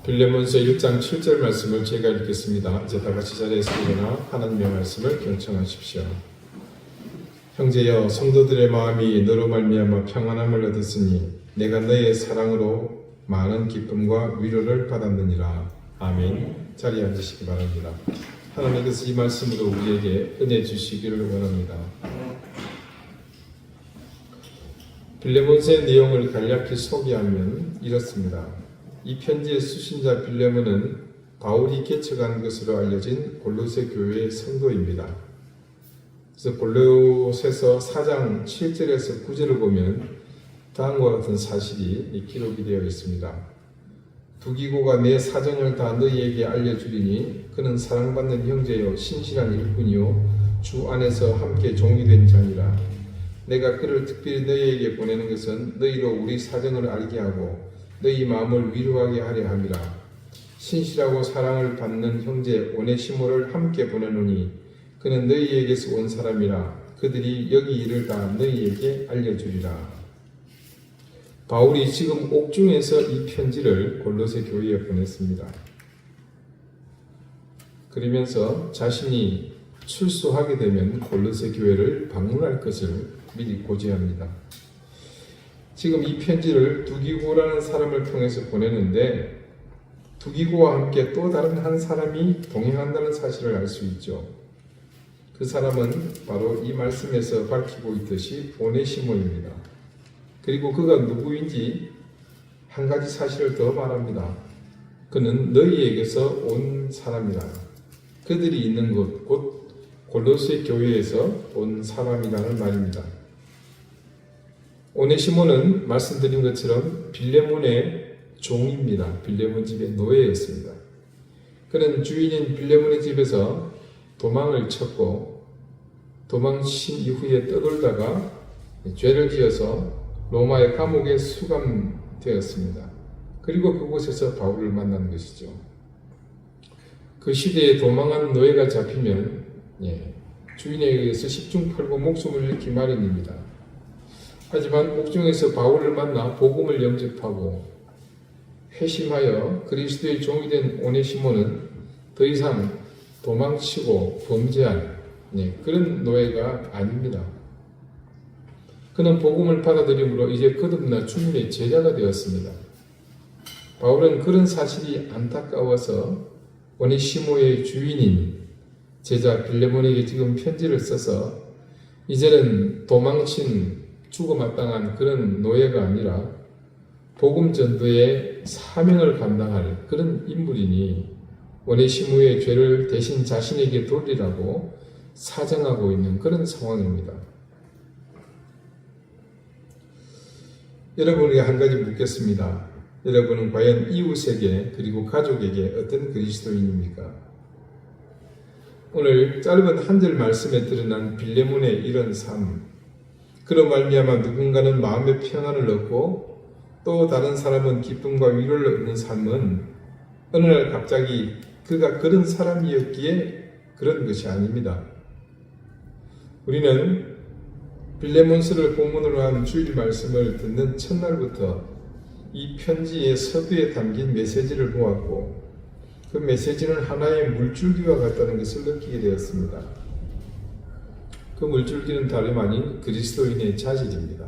빌레몬서 1장 7절 말씀을 제가 읽겠습니다. 이제 다 같이 자리에서 일어나 하나님의 말씀을 경청하십시오. 형제여, 성도들의 마음이 너로 말미암아 평안함을 얻었으니 내가 너의 사랑으로 많은 기쁨과 위로를 받았느니라. 아멘. 자리에 앉으시기 바랍니다. 하나님께서 이 말씀으로 우리에게 은혜 주시기를 원합니다. 빌레몬서의 내용을 간략히 소개하면 이렇습니다. 이 편지의 수신자 빌레몬은 바울이 개척한 것으로 알려진 골로새 교회의 성도입니다. 그래서 골로새서 4장 7절에서 9절을 보면 다음과 같은 사실이 기록이 되어 있습니다. 두기고가 내 사정을 다 너희에게 알려주리니 그는 사랑받는 형제요 신실한 일꾼이요 주 안에서 함께 종이 된 자니라. 내가 그를 특별히 너희에게 보내는 것은 너희로 우리 사정을 알게 하고 너희 마음을 위로하게 하려 함이라. 신실하고 사랑을 받는 형제 오네시모를 함께 보내노니 그는 너희에게서 온 사람이라. 그들이 여기 일을 다 너희에게 알려주리라. 바울이 지금 옥중에서 이 편지를 골로새 교회에 보냈습니다. 그러면서 자신이 출소하게 되면 골로새 교회를 방문할 것을 미리 고지합니다. 지금 이 편지를 두기고라는 사람을 통해서 보내는데 두기고와 함께 또 다른 한 사람이 동행한다는 사실을 알 수 있죠. 그 사람은 바로 이 말씀에서 밝히고 있듯이 오네시모입니다. 그리고 그가 누구인지 한 가지 사실을 더 말합니다. 그는 너희에게서 온 사람이라. 그들이 있는 곳, 곧 골로새 교회에서 온 사람이라는 말입니다. 오네시모는 말씀드린 것처럼 빌레몬의 종입니다. 빌레몬 집의 노예였습니다. 그는 주인인 빌레몬의 집에서 도망을 쳤고 도망친 이후에 떠돌다가 죄를 지어서 로마의 감옥에 수감되었습니다. 그리고 그곳에서 바울을 만난 것이죠. 그 시대에 도망한 노예가 잡히면 주인에 의해서 십중팔구 목숨을 잃기 마련입니다. 하지만 옥중에서 바울을 만나 복음을 영접하고 회심하여 그리스도의 종이 된 오네시모는 더 이상 도망치고 범죄한 그런 노예가 아닙니다. 그는 복음을 받아들임으로 이제 거듭나 주님의 제자가 되었습니다. 바울은 그런 사실이 안타까워서 오네시모의 주인인 제자 빌레몬에게 지금 편지를 써서 이제는 도망친 죽어마땅한 그런 노예가 아니라 복음 전도의 사명을 감당할 그런 인물이니 오네시모의 죄를 대신 자신에게 돌리라고 사정하고 있는 그런 상황입니다. 여러분에게 한 가지 묻겠습니다. 여러분은 과연 이웃에게 그리고 가족에게 어떤 그리스도인입니까? 오늘 짧은 한 절 말씀에 드러난 빌레몬의 이런 삶, 그로 말미암아 누군가는 마음의 평안을 얻고 또 다른 사람은 기쁨과 위로를 얻는 삶은 어느 날 갑자기 그가 그런 사람이었기에 그런 것이 아닙니다. 우리는 빌레몬서를 본문으로 한 주일 말씀을 듣는 첫날부터 이 편지의 서두에 담긴 메시지를 보았고 그 메시지는 하나의 물줄기와 같다는 것을 느끼게 되었습니다. 그 물줄기는 다름 아닌 그리스도인의 자질입니다.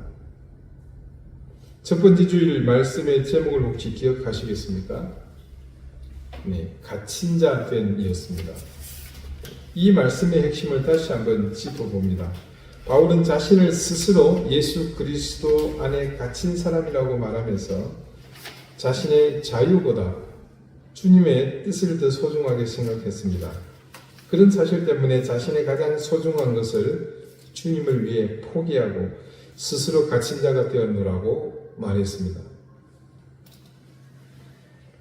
첫 번째 주일 말씀의 제목을 혹시 기억하시겠습니까? 갇힌 자 된이었습니다. 이 말씀의 핵심을 다시 한번 짚어봅니다. 바울은 자신을 스스로 예수 그리스도 안에 갇힌 사람이라고 말하면서 자신의 자유보다 주님의 뜻을 더 소중하게 생각했습니다. 그런 사실 때문에 자신의 가장 소중한 것을 주님을 위해 포기하고 스스로 갇힌 자가 되었노라고 말했습니다.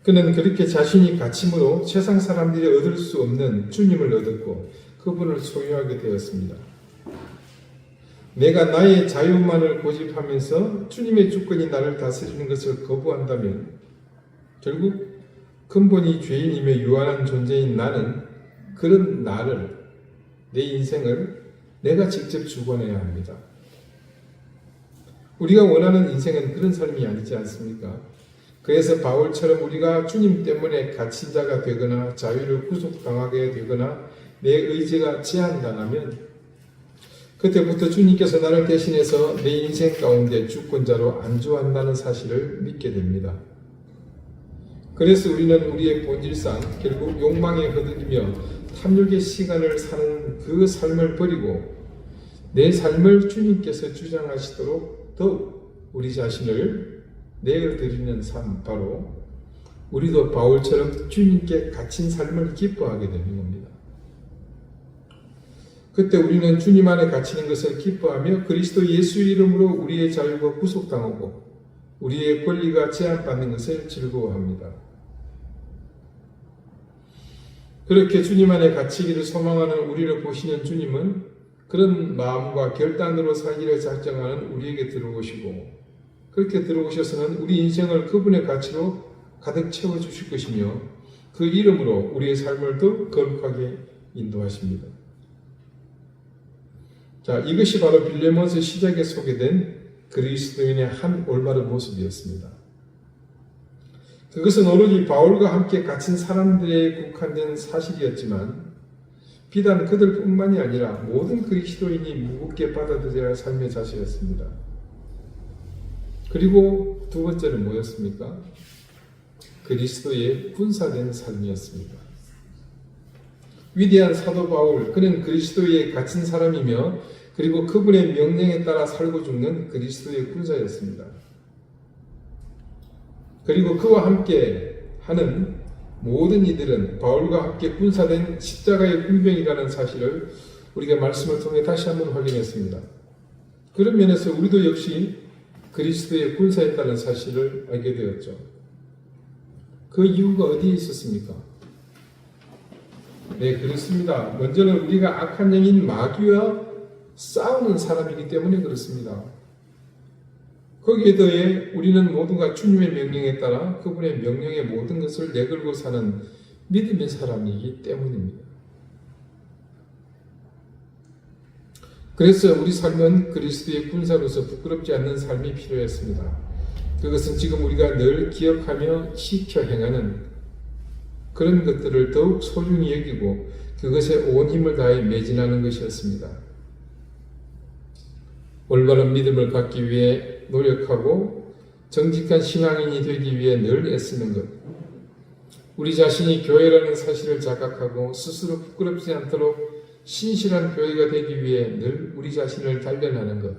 그는 그렇게 자신이 갇힘으로 세상 사람들이 얻을 수 없는 주님을 얻었고 그분을 소유하게 되었습니다. 내가 나의 자유만을 고집하면서 주님의 주권이 나를 다스리는 것을 거부한다면 결국 근본이 죄인임에 유한한 존재인 나는 그런 나를, 내 인생을 내가 직접 주관해야 합니다. 우리가 원하는 인생은 그런 삶이 아니지 않습니까? 그래서 바울처럼 우리가 주님 때문에 갇힌 자가 되거나 자유를 구속당하게 되거나 내 의지가 제한당하면 그때부터 주님께서 나를 대신해서 내 인생 가운데 주권자로 안주한다는 사실을 믿게 됩니다. 그래서 우리는 우리의 본질상 결국 욕망에 휘둘리며 탐욕의 시간을 사는 그 삶을 버리고 내 삶을 주님께서 주장하시도록 더욱 우리 자신을 내어드리는 삶, 바로 우리도 바울처럼 주님께 갇힌 삶을 기뻐하게 되는 겁니다. 그때 우리는 주님 안에 갇히는 것을 기뻐하며 그리스도 예수 이름으로 우리의 자유가 구속당하고 우리의 권리가 제한받는 것을 즐거워합니다. 그렇게 주님 안에 갇히기를 소망하는 우리를 보시는 주님은 그런 마음과 결단으로 살기를 작정하는 우리에게 들어오시고 그렇게 들어오셔서는 우리 인생을 그분의 가치로 가득 채워주실 것이며 그 이름으로 우리의 삶을 더 거룩하게 인도하십니다. 자, 이것이 바로 빌레몬서 시작에 소개된 그리스도인의 한 올바른 모습이었습니다. 그것은 오로지 바울과 함께 갇힌 사람들에 국한된 사실이었지만 비단 그들뿐만이 아니라 모든 그리스도인이 무겁게 받아들여야 할 삶의 자세였습니다. 그리고 두 번째는 뭐였습니까? 그리스도의 군사된 삶이었습니다. 위대한 사도 바울, 그는 그리스도에 갇힌 사람이며 그리고 그분의 명령에 따라 살고 죽는 그리스도의 군사였습니다. 그리고 그와 함께 하는 모든 이들은 바울과 함께 군사된 십자가의 군병이라는 사실을 우리가 말씀을 통해 다시 한번 확인했습니다. 그런 면에서 우리도 역시 그리스도의 군사였다는 사실을 알게 되었죠. 그 이유가 어디에 있었습니까? 네, 그렇습니다. 먼저는 우리가 악한 영인 마귀와 싸우는 사람이기 때문에 그렇습니다. 거기에 더해 우리는 모두가 주님의 명령에 따라 그분의 명령의 모든 것을 내걸고 사는 믿음의 사람이기 때문입니다. 그래서 우리 삶은 그리스도의 군사로서 부끄럽지 않는 삶이 필요했습니다. 그것은 지금 우리가 늘 기억하며 지켜 행하는 그런 것들을 더욱 소중히 여기고 그것에 온 힘을 다해 매진하는 것이었습니다. 올바른 믿음을 갖기 위해 노력하고 정직한 신앙인이 되기 위해 늘 애쓰는 것. 우리 자신이 교회라는 사실을 자각하고 스스로 부끄럽지 않도록 신실한 교회가 되기 위해 늘 우리 자신을 단련하는 것.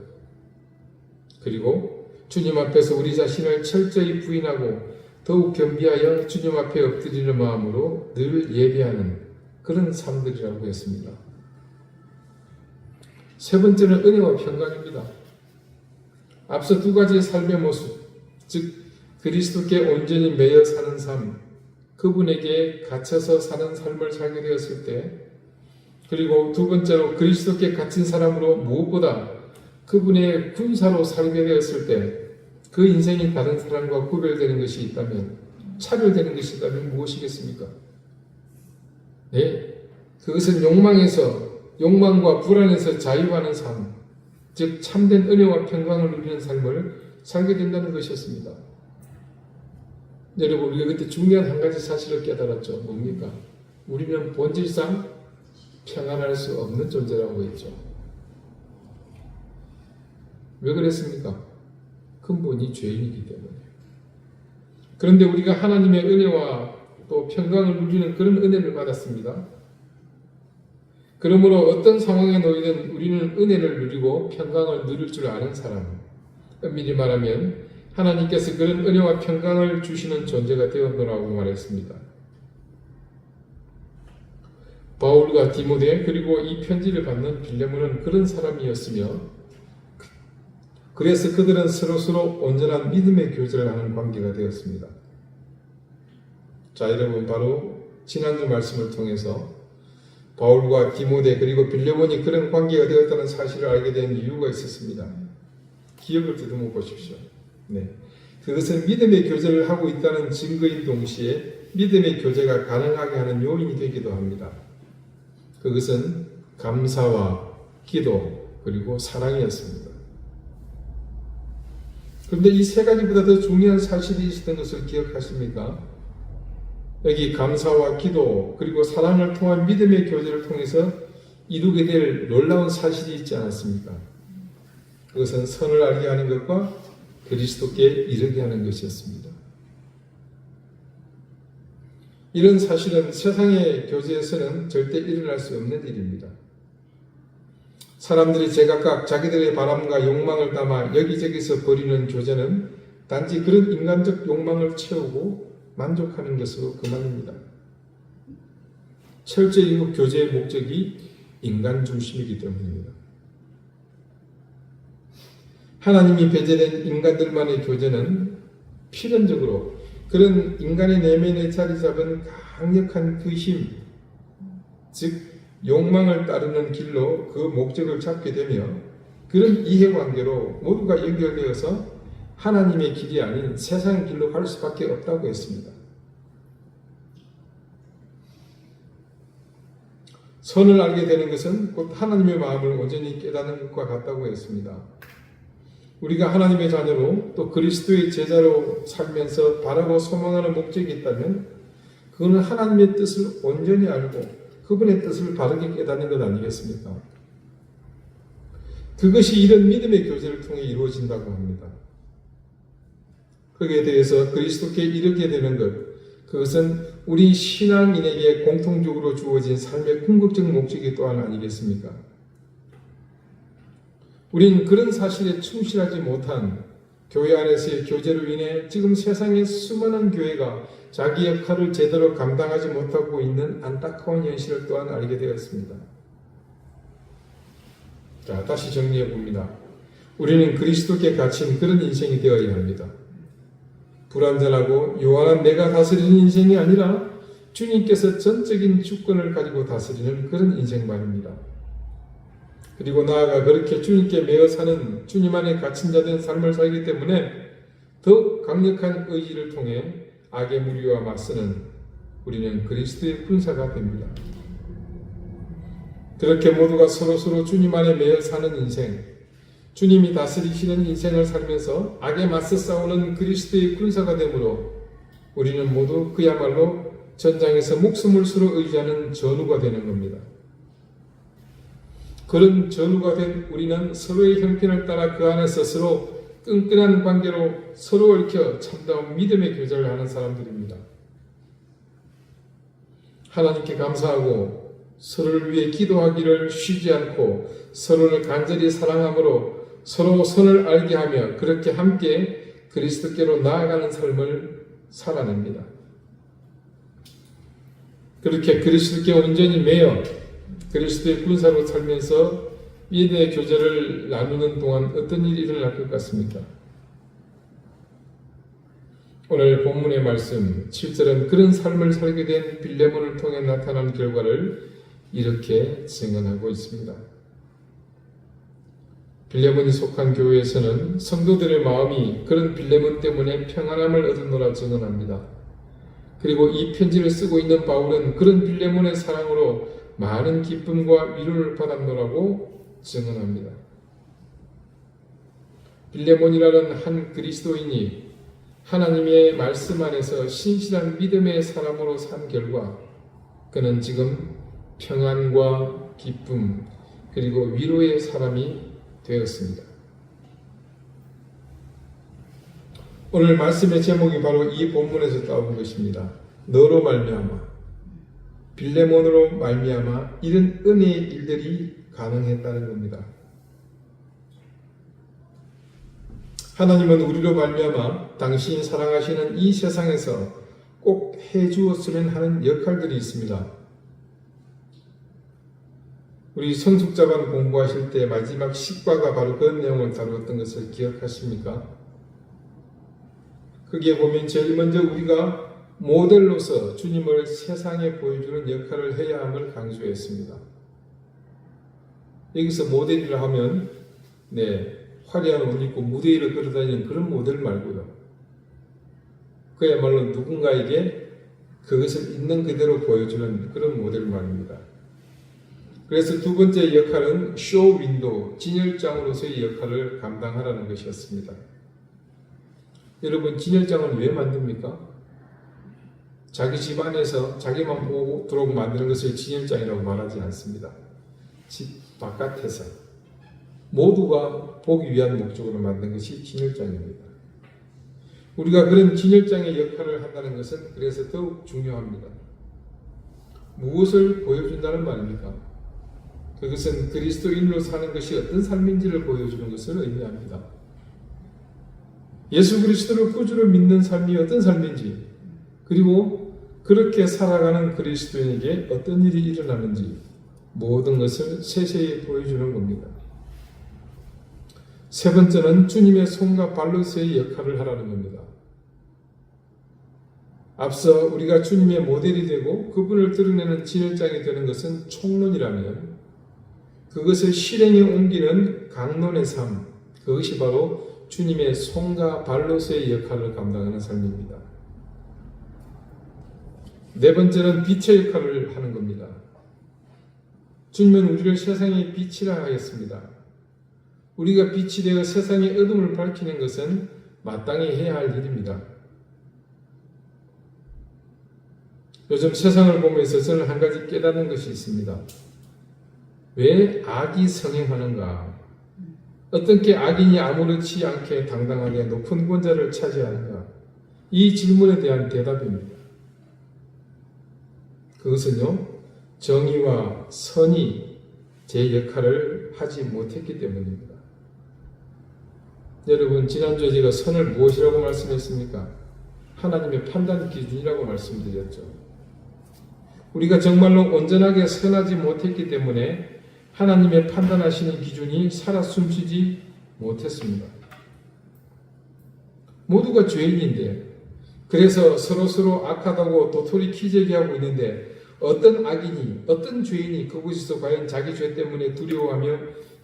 그리고 주님 앞에서 우리 자신을 철저히 부인하고 더욱 겸비하여 주님 앞에 엎드리는 마음으로 늘 예배하는 그런 삶들이라고 했습니다. 세 번째는 은혜와 평강입니다. 앞서 두 가지의 삶의 모습, 즉 그리스도께 온전히 매여 사는 삶, 그분에게 갇혀서 사는 삶을 살게 되었을 때, 그리고 두 번째로 그리스도께 갇힌 사람으로 무엇보다 그분의 군사로 살게 되었을 때 그 인생이 다른 사람과 구별되는 것이 있다면, 차별되는 것이 있다면 무엇이겠습니까? 네, 그것은 욕망과 불안에서 자유하는 삶, 즉 참된 은혜와 평강을 누리는 삶을 살게 된다는 것이었습니다. 여러분, 우리가 그때 중요한 한 가지 사실을 깨달았죠. 뭡니까? 우리는 본질상 평안할 수 없는 존재라고 했죠. 왜 그랬습니까? 근본이 죄인이기 때문에. 그런데 우리가 하나님의 은혜와 또 평강을 누리는 그런 은혜를 받았습니다. 그러므로 어떤 상황에 놓이든 우리는 은혜를 누리고 평강을 누릴 줄 아는 사람, 엄밀히 말하면 하나님께서 그런 은혜와 평강을 주시는 존재가 되었노라고 말했습니다. 바울과 디모데 그리고 이 편지를 받는 빌레몬은 그런 사람이었으며, 그래서 그들은 서로서로 온전한 믿음의 교제를 하는 관계가 되었습니다. 자, 여러분, 바로 지난주 말씀을 통해서 바울과 디모데 그리고 빌레몬이 그런 관계가 되었다는 사실을 알게 된 이유가 있었습니다. 기억을 더듬어 보십시오. 네, 그것은 믿음의 교제를 하고 있다는 증거인 동시에 믿음의 교제가 가능하게 하는 요인이 되기도 합니다. 그것은 감사와 기도 그리고 사랑이었습니다. 그런데 이 세 가지보다 더 중요한 사실이 있었던 것을 기억하십니까? 여기 감사와 기도 그리고 사랑을 통한 믿음의 교제를 통해서 이루게 될 놀라운 사실이 있지 않았습니까? 그것은 선을 알게 하는 것과 그리스도께 이르게 하는 것이었습니다. 이런 사실은 세상의 교제에서는 절대 일어날 수 없는 일입니다. 사람들이 제각각 자기들의 바람과 욕망을 담아 여기저기서 벌이는 교제는 단지 그런 인간적 욕망을 채우고 만족하는 것으로 그만입니다. 철저히 교제의 목적이 인간 중심이기 때문입니다. 하나님이 배제된 인간들만의 교제는 필연적으로 그런 인간의 내면에 자리 잡은 강력한 그 힘, 즉 욕망을 따르는 길로 그 목적을 잡게 되며 그런 이해관계로 모두가 연결되어서 하나님의 길이 아닌 세상 길로 갈 수밖에 없다고 했습니다. 선을 알게 되는 것은 곧 하나님의 마음을 온전히 깨닫는 것과 같다고 했습니다. 우리가 하나님의 자녀로 또 그리스도의 제자로 살면서 바라고 소망하는 목적이 있다면 그거는 하나님의 뜻을 온전히 알고 그분의 뜻을 바르게 깨닫는 것 아니겠습니까? 그것이 이런 믿음의 교제를 통해 이루어진다고 합니다. 거기에 대해서 그리스도께 이르게 되는 것, 그것은 우리 신앙인에게 공통적으로 주어진 삶의 궁극적 목적이 또한 아니겠습니까? 우린 그런 사실에 충실하지 못한 교회 안에서의 교제로 인해 지금 세상의 수많은 교회가 자기 역할을 제대로 감당하지 못하고 있는 안타까운 현실을 또한 알게 되었습니다. 자, 다시 정리해 봅니다. 우리는 그리스도께 갇힌 그런 인생이 되어야 합니다. 불완전하고 요한한 내가 다스리는 인생이 아니라 주님께서 전적인 주권을 가지고 다스리는 그런 인생 말입니다. 그리고 나아가 그렇게 주님께 매어 사는 주님 안에 갇힌 자된 삶을 살기 때문에 더욱 강력한 의지를 통해 악의 무리와 맞서는 우리는 그리스도의 군사가 됩니다. 그렇게 모두가 서로서로 주님 안에 매여 사는 인생, 주님이 다스리시는 인생을 살면서 악에 맞서 싸우는 그리스도의 군사가 되므로 우리는 모두 그야말로 전장에서 목숨을 서로 의지하는 전우가 되는 겁니다. 그런 전우가 된 우리는 서로의 형편을 따라 그 안에서 서로 끈끈한 관계로 서로 얽혀 참다운 믿음의 교제를 하는 사람들입니다. 하나님께 감사하고 서로를 위해 기도하기를 쉬지 않고 서로를 간절히 사랑함으로 서로 선을 알게 하며 그렇게 함께 그리스도께로 나아가는 삶을 살아냅니다. 그렇게 그리스도께 온전히 매여 그리스도의 군사로 살면서 믿음의 교제를 나누는 동안 어떤 일이 일어날 것 같습니까? 오늘 본문의 말씀 7절은 그런 삶을 살게 된 빌레몬을 통해 나타난 결과를 이렇게 증언하고 있습니다. 빌레몬이 속한 교회에서는 성도들의 마음이 그런 빌레몬 때문에 평안함을 얻었노라 증언합니다. 그리고 이 편지를 쓰고 있는 바울은 그런 빌레몬의 사랑으로 많은 기쁨과 위로를 받았노라고 증언합니다. 빌레몬이라는 한 그리스도인이 하나님의 말씀 안에서 신실한 믿음의 사람으로 산 결과 그는 지금 평안과 기쁨 그리고 위로의 사람이 되었습니다. 오늘 말씀의 제목이 바로 이 본문에서 따온 것입니다. 너로 말미암아, 빌레몬으로 말미암아 이런 은혜의 일들이 가능했다는 겁니다. 하나님은 우리로 말미암아 당신이 사랑하시는 이 세상에서 꼭 해주었으면 하는 역할들이 있습니다. 우리 성숙자반 공부하실 때 마지막 식과가 바로 그런 내용을 다루었던 것을 기억하십니까? 거기에 보면 제일 먼저 우리가 모델로서 주님을 세상에 보여주는 역할을 해야 함을 강조했습니다. 여기서 모델이라 하면 화려한 옷 입고 무대 위를 걸어다니는 그런 모델 말고요. 그야말로 누군가에게 그것을 있는 그대로 보여주는 그런 모델 말입니다. 그래서 두 번째 역할은 쇼 윈도우, 진열장으로서의 역할을 감당하라는 것이었습니다. 여러분, 진열장을 왜 만듭니까? 자기 집 안에서 자기만 보고 들어오고 만드는 것을 진열장이라고 말하지 않습니다. 집 바깥에서 모두가 보기 위한 목적으로 만든 것이 진열장입니다. 우리가 그런 진열장의 역할을 한다는 것은 그래서 더욱 중요합니다. 무엇을 보여준다는 말입니까? 그것은 그리스도인으로 사는 것이 어떤 삶인지를 보여주는 것을 의미합니다. 예수 그리스도를 구주로 믿는 삶이 어떤 삶인지, 그리고 그렇게 살아가는 그리스도인에게 어떤 일이 일어나는지 모든 것을 세세히 보여주는 겁니다. 세 번째는 주님의 손과 발로서의 역할을 하라는 겁니다. 앞서 우리가 주님의 모델이 되고 그분을 드러내는 진열장이 되는 것은 총론이라면, 그것을 실행에 옮기는 강론의 삶, 그것이 바로 주님의 손과 발로서의 역할을 감당하는 삶입니다. 네 번째는 빛의 역할을 하는 겁니다. 주님은 우리를 세상의 빛이라 하였습니다. 우리가 빛이 되어 세상의 어둠을 밝히는 것은 마땅히 해야 할 일입니다. 요즘 세상을 보면서 저는 한 가지 깨닫는 것이 있습니다. 왜 악이 성행하는가? 어떻게 악인이 아무렇지 않게 당당하게 높은 권좌를 차지하는가? 이 질문에 대한 대답입니다. 그것은요, 정의와 선이 제 역할을 하지 못했기 때문입니다. 여러분, 지난주에 제가 선을 무엇이라고 말씀했습니까? 하나님의 판단 기준이라고 말씀드렸죠. 우리가 정말로 온전하게 선하지 못했기 때문에 하나님의 판단하시는 기준이 살아 숨쉬지 못했습니다. 모두가 죄인인데, 그래서 서로 악하다고 도토리 키재기하고 있는데, 어떤 악인이, 어떤 죄인이 그곳에서 과연 자기 죄 때문에 두려워하며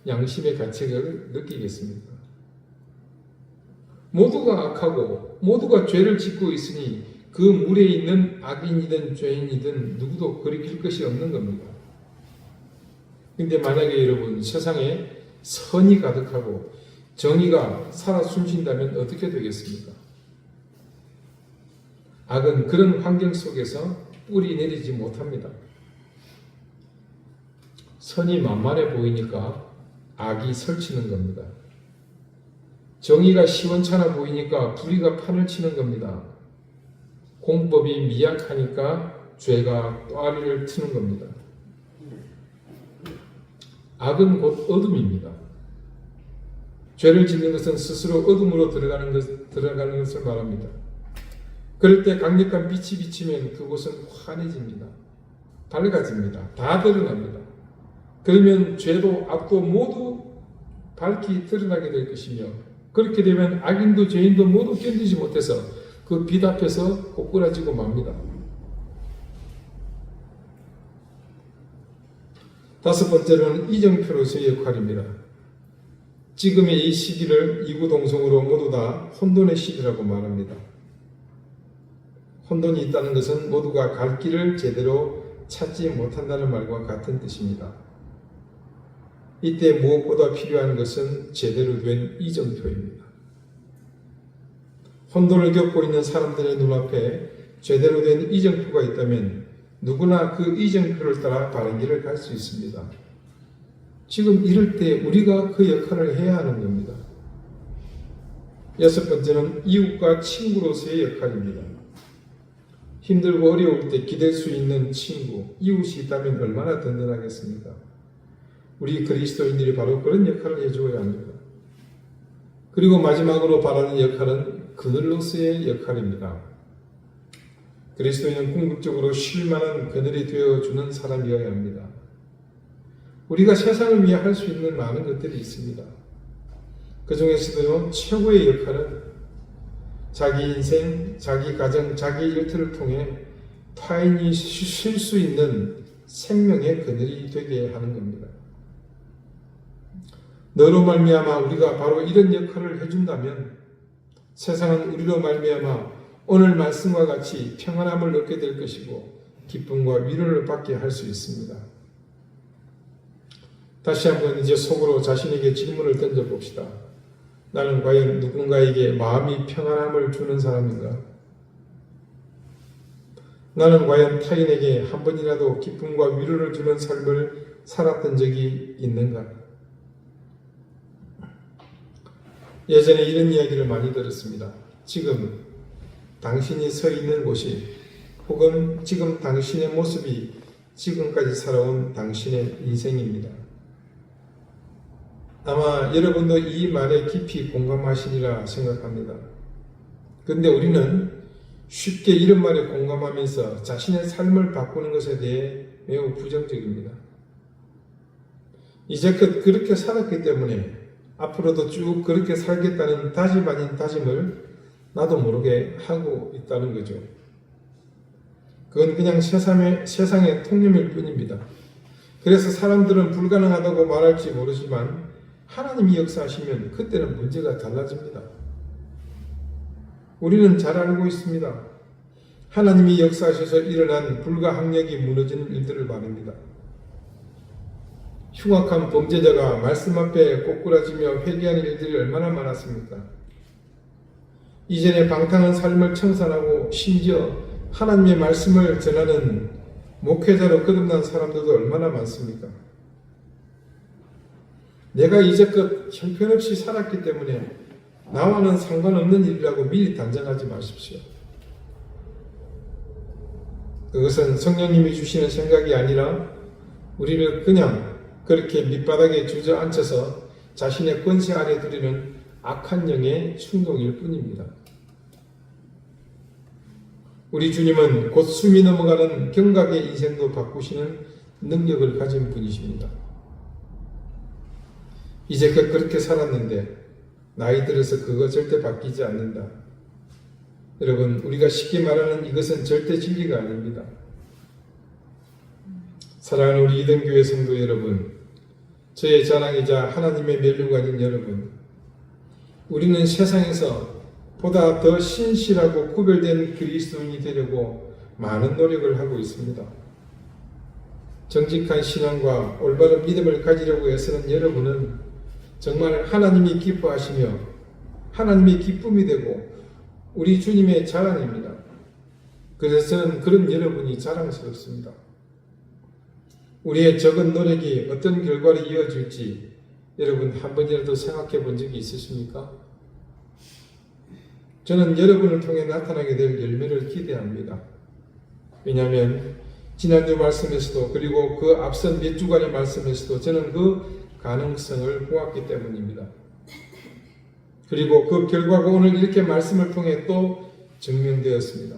양심의 가책을 느끼겠습니까? 모두가 악하고 모두가 죄를 짓고 있으니 그 물에 있는 악인이든 죄인이든 누구도 거리낄 것이 없는 겁니다. 근데 만약에 여러분, 세상에 선이 가득하고 정의가 살아 숨쉰다면 어떻게 되겠습니까? 악은 그런 환경 속에서 뿌리 내리지 못합니다. 선이 만만해 보이니까 악이 설치는 겁니다. 정의가 시원찮아 보이니까 불의가 판을 치는 겁니다. 공법이 미약하니까 죄가 또아리를 트는 겁니다. 악은 곧 어둠입니다. 죄를 짓는 것은 스스로 어둠으로 들어가는 것을 말합니다. 그럴 때 강력한 빛이 비치면 그곳은 환해집니다. 밝아집니다. 다 드러납니다. 그러면 죄도 악도 모두 밝히 드러나게 될 것이며, 그렇게 되면 악인도 죄인도 모두 견디지 못해서 그 빛 앞에서 꼬꾸라지고 맙니다. 다섯 번째로는 이정표로서의 역할입니다. 지금의 이 시기를 이구동성으로 모두 다 혼돈의 시기라고 말합니다. 혼돈이 있다는 것은 모두가 갈 길을 제대로 찾지 못한다는 말과 같은 뜻입니다. 이때 무엇보다 필요한 것은 제대로 된 이정표입니다. 혼돈을 겪고 있는 사람들의 눈앞에 제대로 된 이정표가 있다면 누구나 그 이정표를 따라 바른 길을 갈 수 있습니다. 지금 이럴 때 우리가 그 역할을 해야 하는 겁니다. 여섯 번째는 이웃과 친구로서의 역할입니다. 힘들고 어려울 때 기댈 수 있는 친구, 이웃이 있다면 얼마나 든든하겠습니까? 우리 그리스도인들이 바로 그런 역할을 해줘야 합니다. 그리고 마지막으로 바라는 역할은 그들로서의 역할입니다. 그리스도인은 궁극적으로 쉴만한 그늘이 되어주는 사람이어야 합니다. 우리가 세상을 위해 할 수 있는 많은 것들이 있습니다. 그 중에서도 최고의 역할은 자기 인생, 자기 가정, 자기 일터를 통해 타인이 쉴 수 있는 생명의 그늘이 되게 하는 겁니다. 너로 말미암아 우리가 바로 이런 역할을 해준다면 세상은 우리로 말미암아 오늘 말씀과 같이 평안함을 얻게 될 것이고 기쁨과 위로를 받게 할 수 있습니다. 다시 한번 이제 속으로 자신에게 질문을 던져봅시다. 나는 과연 누군가에게 마음이 평안함을 주는 사람인가? 나는 과연 타인에게 한 번이라도 기쁨과 위로를 주는 삶을 살았던 적이 있는가? 예전에 이런 이야기를 많이 들었습니다. 지금 당신이 서 있는 곳이 혹은 지금 당신의 모습이 지금까지 살아온 당신의 인생입니다. 아마 여러분도 이 말에 깊이 공감하시리라 생각합니다. 그런데 우리는 쉽게 이런 말에 공감하면서 자신의 삶을 바꾸는 것에 대해 매우 부정적입니다. 이제껏 그렇게 살았기 때문에 앞으로도 쭉 그렇게 살겠다는 다짐 아닌 다짐을 나도 모르게 하고 있다는 거죠. 그건 그냥 세상의 통념일 뿐입니다. 그래서 사람들은 불가능하다고 말할지 모르지만 하나님이 역사하시면 그때는 문제가 달라집니다. 우리는 잘 알고 있습니다. 하나님이 역사하셔서 일어난 불가항력이 무너지는 일들을 말합니다. 흉악한 범죄자가 말씀 앞에 꼬꾸라지며 회개하는 일들이 얼마나 많았습니까? 이전에 방탕한 삶을 청산하고 심지어 하나님의 말씀을 전하는 목회자로 거듭난 사람들도 얼마나 많습니까? 내가 이제껏 형편없이 살았기 때문에 나와는 상관없는 일이라고 미리 단정하지 마십시오. 그것은 성령님이 주시는 생각이 아니라 우리를 그냥 그렇게 밑바닥에 주저앉혀서 자신의 권세 아래 두려는 악한 영의 충동일 뿐입니다. 우리 주님은 곧 숨이 넘어가는 경각의 인생도 바꾸시는 능력을 가진 분이십니다. 이제껏 그렇게 살았는데 나이 들어서 그거 절대 바뀌지 않는다. 여러분, 우리가 쉽게 말하는 이것은 절대 진리가 아닙니다. 사랑하는 우리 이등교회 성도 여러분, 저의 자랑이자 하나님의 멸류관인 여러분, 우리는 세상에서 보다 더 신실하고 구별된 그리스도인이 되려고 많은 노력을 하고 있습니다. 정직한 신앙과 올바른 믿음을 가지려고 애쓰는 여러분은 정말 하나님이 기뻐하시며 하나님이 기쁨이 되고 우리 주님의 자랑입니다. 그래서 저는 그런 여러분이 자랑스럽습니다. 우리의 적은 노력이 어떤 결과를 이어줄지 여러분 한 번이라도 생각해 본 적이 있으십니까? 저는 여러분을 통해 나타나게 될 열매를 기대합니다. 왜냐하면 지난주 말씀에서도 그리고 그 앞선 몇 주간의 말씀에서도 저는 그 가능성을 보았기 때문입니다. 그리고 그 결과가 오늘 이렇게 말씀을 통해 또 증명되었습니다.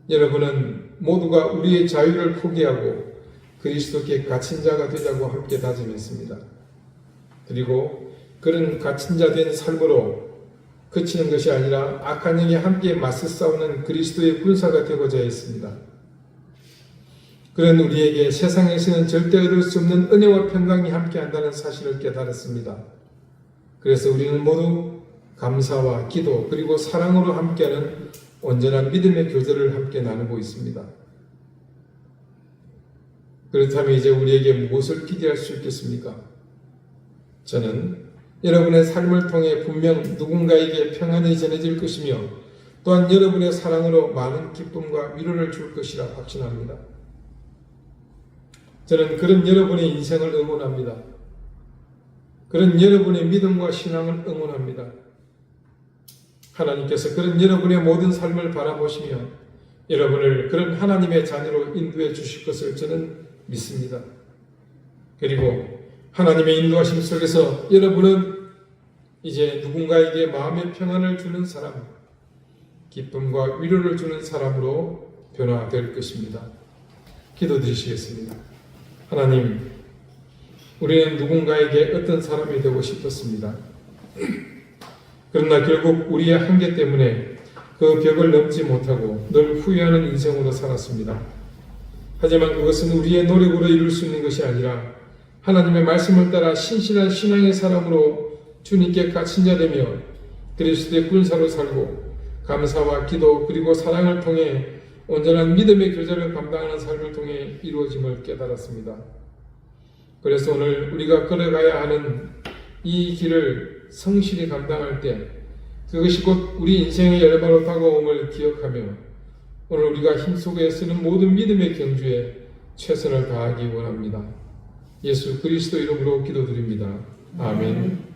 여러분은 모두가 우리의 자유를 포기하고 그리스도께 갇힌 자가 되자고 함께 다짐했습니다. 그리고 그런 갇힌 자 된 삶으로 그치는 것이 아니라 악한 영에 함께 맞서 싸우는 그리스도의 군사가 되고자 했습니다. 그런 우리에게 세상에서는 절대 얻을 수 없는 은혜와 평강이 함께한다는 사실을 깨달았습니다. 그래서 우리는 모두 감사와 기도 그리고 사랑으로 함께하는 온전한 믿음의 교제를 함께 나누고 있습니다. 그렇다면 이제 우리에게 무엇을 기대할 수 있겠습니까? 저는 여러분의 삶을 통해 분명 누군가에게 평안이 전해질 것이며 또한 여러분의 사랑으로 많은 기쁨과 위로를 줄 것이라 확신합니다. 저는 그런 여러분의 인생을 응원합니다. 그런 여러분의 믿음과 신앙을 응원합니다. 하나님께서 그런 여러분의 모든 삶을 바라보시며 여러분을 그런 하나님의 자녀로 인도해 주실 것을 저는 믿습니다. 그리고 하나님의 인도하심 속에서 여러분은 이제 누군가에게 마음의 평안을 주는 사람, 기쁨과 위로를 주는 사람으로 변화될 것입니다. 기도드리시겠습니다. 하나님, 우리는 누군가에게 어떤 사람이 되고 싶었습니다. 그러나 결국 우리의 한계 때문에 그 벽을 넘지 못하고 늘 후회하는 인생으로 살았습니다. 하지만 그것은 우리의 노력으로 이룰 수 있는 것이 아니라 하나님의 말씀을 따라 신실한 신앙의 사람으로 주님께 갇힌 자 되며 그리스도의 군사로 살고 감사와 기도 그리고 사랑을 통해 온전한 믿음의 교제를 감당하는 삶을 통해 이루어짐을 깨달았습니다. 그래서 오늘 우리가 걸어가야 하는 이 길을 성실히 감당할 때 그것이 곧 우리 인생의 열바로 다가옴을 기억하며 오늘 우리가 힘쓰고 쓰는 모든 믿음의 경주에 최선을 다하기 원합니다. 예수 그리스도 이름으로 기도드립니다. 아멘.